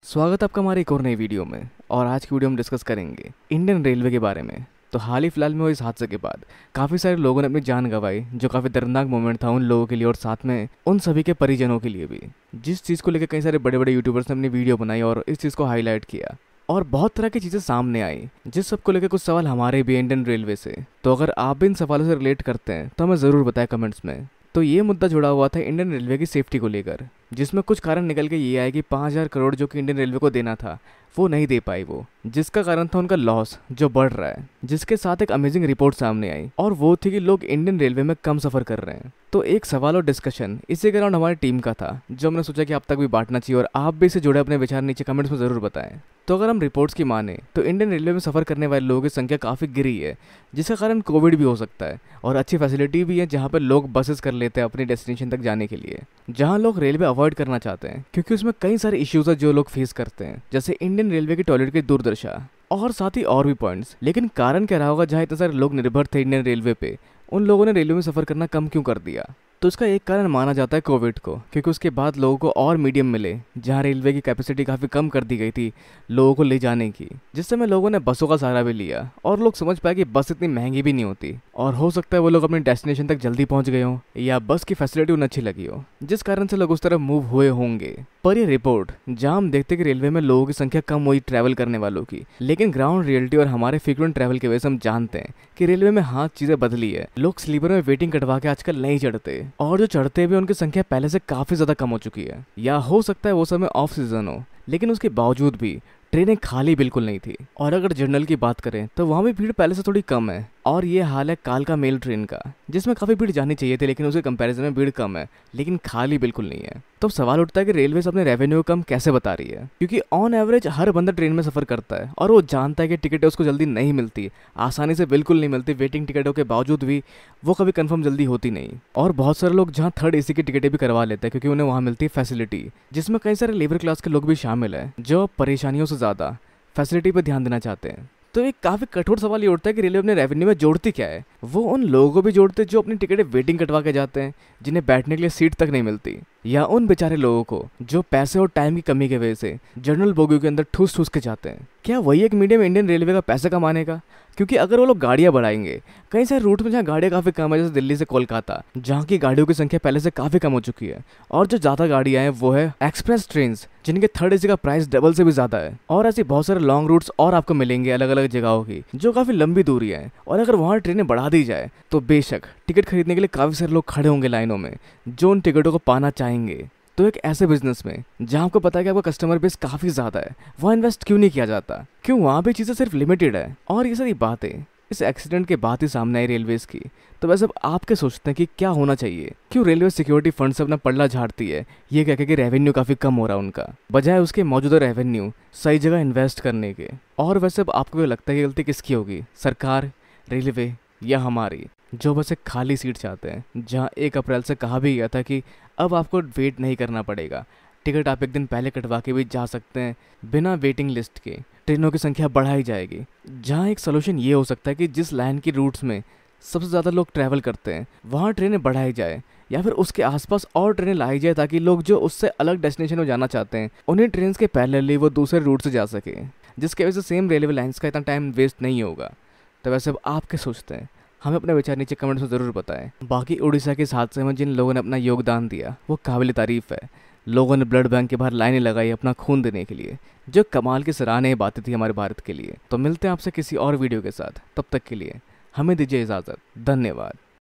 स्वागत है आपका हमारे एक और नई वीडियो में। और आज की वीडियो हम डिस्कस करेंगे इंडियन रेलवे के बारे में। तो हाल ही फिलहाल में हुए इस हादसे के बाद काफ़ी सारे लोगों ने अपनी जान गंवाई, जो काफ़ी दर्दनाक मोमेंट था उन लोगों के लिए और साथ में उन सभी के परिजनों के लिए भी। जिस चीज़ को लेकर कई सारे बड़े बड़े यूट्यूबर्स ने अपनी वीडियो बनाई और इस चीज़ को हाईलाइट किया और बहुत तरह की चीज़ें सामने आई, जिस सब को लेकर कुछ सवाल हमारे भी इंडियन रेलवे से। तो अगर आप भी इन सवालों से रिलेट करते हैं तो हमें ज़रूर बताएं कमेंट्स में। तो ये मुद्दा जुड़ा हुआ था इंडियन रेलवे की सेफ्टी को लेकर, जिसमें कुछ कारण निकल के ये आए कि 5,000 करोड़ जो कि इंडियन रेलवे को देना था वो नहीं दे पाई वो, जिसका कारण था उनका लॉस जो बढ़ रहा है। जिसके साथ एक अमेजिंग रिपोर्ट सामने आई और वो थी कि लोग इंडियन रेलवे में कम सफ़र कर रहे हैं। तो एक सवाल और डिस्कशन इसी के अराउंड हमारी टीम का था, जो हमने सोचा कि आप तक भी बांटना चाहिए और आप भी इससे जुड़े अपने विचार नीचे कमेंट्स में ज़रूर बताएं। तो अगर हम रिपोर्ट्स की माने तो इंडियन रेलवे में सफ़र करने वाले लोगों की संख्या काफ़ी गिरी है, जिसका कारण कोविड भी हो सकता है। और अच्छी फैसिलिटी भी है जहाँ पर लोग बसेस कर लेते हैं अपनी डेस्टिनेशन तक जाने के लिए, जहाँ लोग रेलवे अवॉइड करना चाहते हैं क्योंकि उसमें कई सारे इश्यूज है जो लोग फेस करते हैं, जैसे इंडियन रेलवे की टॉयलेट की दुर्दशा और साथ ही और भी पॉइंट्स। लेकिन कारण क्या रहा होगा जहाँ इतने सारे लोग निर्भर थे इंडियन रेलवे पे, उन लोगों ने रेलवे में सफ़र करना कम क्यों कर दिया? तो इसका एक कारण माना जाता है कोविड को, क्योंकि उसके बाद लोगों को और मीडियम मिले जहाँ रेलवे की कैपेसिटी काफ़ी कम कर दी गई थी लोगों को ले जाने की, जिस समय लोगों ने बसों का सहारा भी लिया और लोग समझ पाए कि बस इतनी महंगी भी नहीं होती और हो सकता है वो लोग अपने डेस्टिनेशन तक जल्दी पहुंच गए हों या बस की फैसिलिटी उन्हें अच्छी लगी हो, जिस कारण से लोग उस तरफ मूव हुए होंगे। पर ये रिपोर्ट जहाँ हम देखते कि रेलवे में लोगों की संख्या कम हुई ट्रैवल करने वालों की, लेकिन ग्राउंड रियलिटी और हमारे फ्रीक्वेंट ट्रैवल की वजह से हम जानते हैं कि रेलवे में हाँ चीज़ें बदली है। लोग स्लीपर में वेटिंग कटवा के आजकल नहीं चढ़ते और जो चढ़ते भी उनकी संख्या पहले से काफ़ी ज़्यादा कम हो चुकी है। या हो सकता है वो समय ऑफ सीजन हो, लेकिन उसके बावजूद भी ट्रेनें खाली बिल्कुल नहीं थी। और अगर जनरल की बात करें तो वहाँ भी भीड़ पहले से थोड़ी कम है। और ये हाल है कालका मेल ट्रेन का, जिसमें काफ़ी भीड़ जानी चाहिए थी लेकिन उसके कंपैरिजन में भीड़ कम है, लेकिन खाली बिल्कुल नहीं है। तो सवाल उठता है कि रेलवे अपने रेवेन्यू कम कैसे बता रही है, क्योंकि ऑन एवरेज हर बंदा ट्रेन में सफ़र करता है और वो जानता है कि टिकटें उसको जल्दी नहीं मिलती, आसानी से बिल्कुल नहीं मिलती। वेटिंग टिकटों के बावजूद भी वो कभी कंफर्म जल्दी होती नहीं। और बहुत सारे लोग जहाँ थर्ड एसी की टिकटें भी करवा लेते हैं क्योंकि उन्हें वहाँ मिलती है फैसिलिटी, जिसमें कई सारे लेबर क्लास के लोग भी शामिल हैं जो परेशानियों से ज़्यादा फैसिलिटी पर ध्यान देना चाहते हैं। तो एक काफ़ी कठोर सवाल ये उठता है कि रेलवे अपने रेवेन्यू में जोड़ती क्या है? वो उन लोगों को भी जोड़ते जो अपनी टिकटें वेटिंग कटवा के जाते हैं, जिन्हें बैठने के लिए सीट तक नहीं मिलती, या उन बेचारे लोगों को जो पैसे और टाइम की कमी की वजह से जनरल बोगियों के अंदर ठूस ठूस के जाते हैं? क्या वही एक मीडियम इंडियन रेलवे का पैसा कमाने का? क्योंकि अगर वो लोग गाड़ियाँ बढ़ाएंगे कई सारे रूट में जहाँ गाड़ियाँ काफ़ी कम है, जैसे दिल्ली से कोलकाता, जहाँ की गाड़ियों की संख्या पहले से काफ़ी कम हो चुकी है, और जो ज़्यादा गाड़ियाँ हैं वो है एक्सप्रेस ट्रेन, जिनके थर्ड एसी का प्राइस डबल से भी ज़्यादा है। और ऐसे बहुत सारे लॉन्ग रूट्स और आपको मिलेंगे अलग अलग जगहों की, जो काफ़ी लंबी दूरी है। और अगर वहाँ ट्रेनें बढ़ा दी जाए तो बेशक टिकट खरीदने के लिए काफ़ी सारे लोग खड़े होंगे लाइनों में, जो उन टिकटों को पाना चाहेंगे। तो एक ऐसे बिजनेस में जहाँ आपको पता है कि आपका कस्टमर बेस काफ़ी ज़्यादा है, वहाँ इन्वेस्ट क्यों नहीं किया जाता? क्यों वहाँ भी चीज़ें सिर्फ लिमिटेड है? और ये सारी बातें इस एक्सीडेंट के बाद ही सामने आई रेलवेज़ की। तो वैसे अब आप क्या सोचते हैं कि क्या होना चाहिए? क्यों रेलवे सिक्योरिटी फंड से अपना पल्ला झाड़ती है ये कह के कि रेवेन्यू काफ़ी कम हो रहा है उनका, बजाय उसके मौजूदा रेवेन्यू सही जगह इन्वेस्ट करने के? और वैसे अब आपको क्या लगता है कि गलती किसकी होगी, सरकार, रेलवे या हमारी, जो बस एक खाली सीट चाहते हैं? जहाँ 1 अप्रैल से कहा भी गया था कि अब आपको वेट नहीं करना पड़ेगा, टिकट आप एक दिन पहले कटवा के भी जा सकते हैं बिना वेटिंग लिस्ट के, ट्रेनों की संख्या बढ़ाई जाएगी। जहाँ एक सोल्यूशन ये हो सकता है कि जिस लाइन की रूट्स में सबसे ज़्यादा लोग ट्रैवल करते हैं वहाँ ट्रेनें बढ़ाई जाए, या फिर उसके आसपास और ट्रेनें लाई जाए, ताकि लोग जो उससे अलग डेस्टिनेशन में जाना चाहते हैं उन्हीं ट्रेन के पैरेलली वो दूसरे रूट से जा सके, जिसकी वजह से सेम रेलवे लाइन्स का इतना टाइम वेस्ट नहीं होगा। तो वैसे अब आप क्या सोचते हैं? हमें अपने विचार नीचे कमेंट्स में ज़रूर बताएं। बाकी उड़ीसा के इस हादसे में जिन लोगों ने अपना योगदान दिया वो काबिल तारीफ़ है। लोगों ने ब्लड बैंक के बाहर लाइनें लगाई अपना खून देने के लिए, जो कमाल की सराहनीय बातें थी हमारे भारत के लिए। तो मिलते हैं आपसे किसी और वीडियो के साथ, तब तक के लिए हमें दीजिए इजाज़त। धन्यवाद।